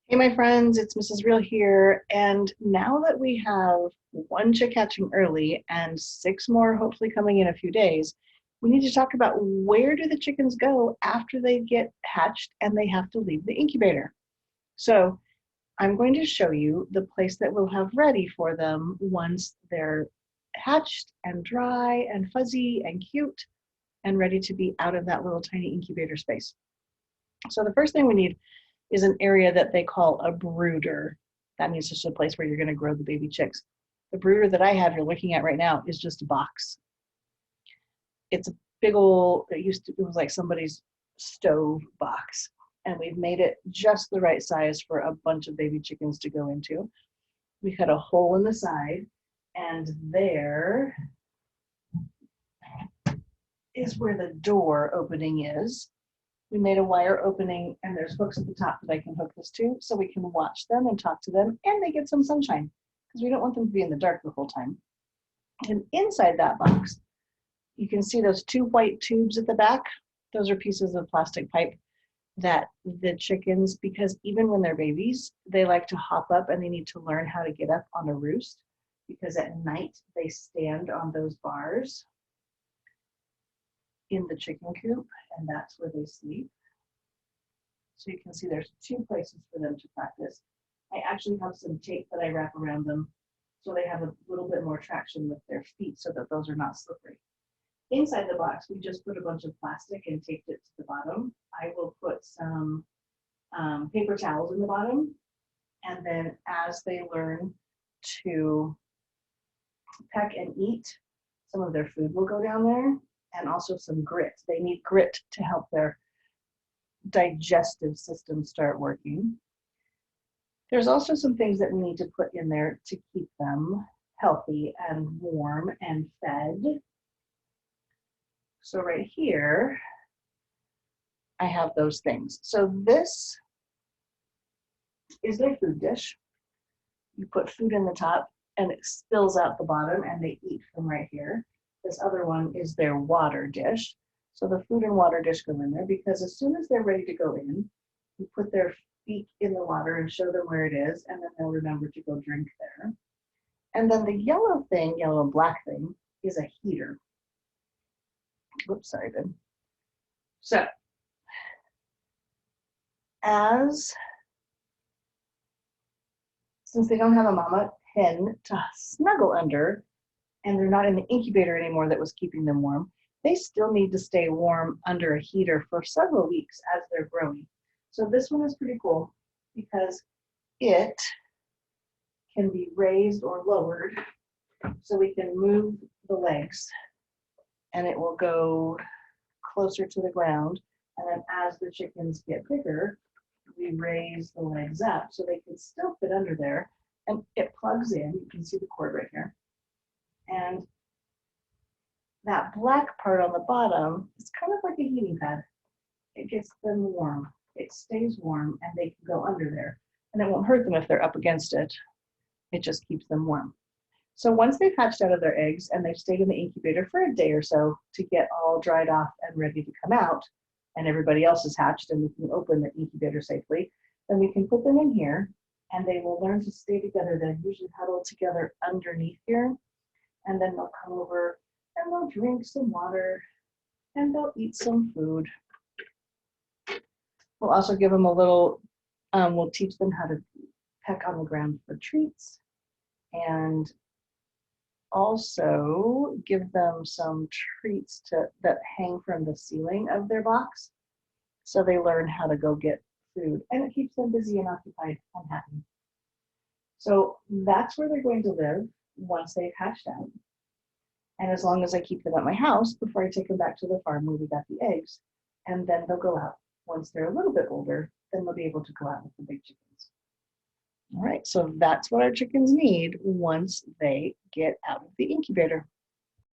Hey, my friends, it's Mrs. Real here. And now that we have one chick hatching early and six more hopefully coming in a few days, we need to talk about where do the chickens go after they get hatched and they have to leave the incubator. So I'm going to show you the place that we'll have ready for them once they're hatched and dry and fuzzy and cute and ready to be out of that little tiny incubator space. So the first thing we need is an area that they call a brooder. That means just a place where you're going to grow the baby chicks. The brooder that I have you're looking at right now is just a box. It's a big old, it was like somebody's stove box. And we've made it just the right size for a bunch of baby chickens to go into. We cut a hole in the side, and there is where the door opening is. We made a wire opening, and there's hooks at the top that I can hook this to so we can watch them and talk to them, and they get some sunshine because we don't want them to be in the dark the whole time. And inside that box, you can see those two white tubes at the back. Those are pieces of plastic pipe that the chickens, because even when they're babies, they like to hop up and they need to learn how to get up on a roost because at night they stand on those bars in the chicken coop, and that's where they sleep. So you can see there's two places for them to practice. I actually have some tape that I wrap around them so they have a little bit more traction with their feet so that those are not slippery. Inside the box, we just put a bunch of plastic and taped it to the bottom. I will put some paper towels in the bottom, and then as they learn to peck and eat, some of their food will go down there, and also some grit. They need grit to help their digestive system start working. There's also some things that we need to put in there to keep them healthy and warm and fed. So right here, I have those things. So this is their food dish. You put food in the top and it spills out the bottom and they eat from right here. This other one is their water dish. So the food and water dish go in there because as soon as they're ready to go in, you put their feet in the water and show them where it is, and then they'll remember to go drink there. And then the yellow thing, yellow and black thing, is a heater. Whoops, sorry, Ben. So, since they don't have a mama hen to snuggle under, and they're not in the incubator anymore that was keeping them warm, they still need to stay warm under a heater for several weeks as they're growing. So this one is pretty cool because it can be raised or lowered so we can move the legs and it will go closer to the ground. And then as the chickens get bigger, we raise the legs up so they can still fit under there, and it plugs in. You can see the cord right here. And that black part on the bottom is kind of like a heating pad. It gets them warm. It stays warm and they can go under there. And it won't hurt them if they're up against it. It just keeps them warm. So once they've hatched out of their eggs and they've stayed in the incubator for a day or so to get all dried off and ready to come out, and everybody else is hatched and we can open the incubator safely, then we can put them in here and they will learn to stay together. They'll usually huddle together underneath here, and then they'll come over and they'll drink some water and they'll eat some food. We'll also give them a little, we'll teach them how to peck on the ground for treats, and also give them some treats that hang from the ceiling of their box so they learn how to go get food, and it keeps them busy and occupied and happy. So that's where they're going to live once they've hatched out. And as long as I keep them at my house before I take them back to the farm where we got the eggs, and then they'll go out. Once they're a little bit older, then they'll be able to go out with the big chickens. All right, so that's what our chickens need once they get out of the incubator.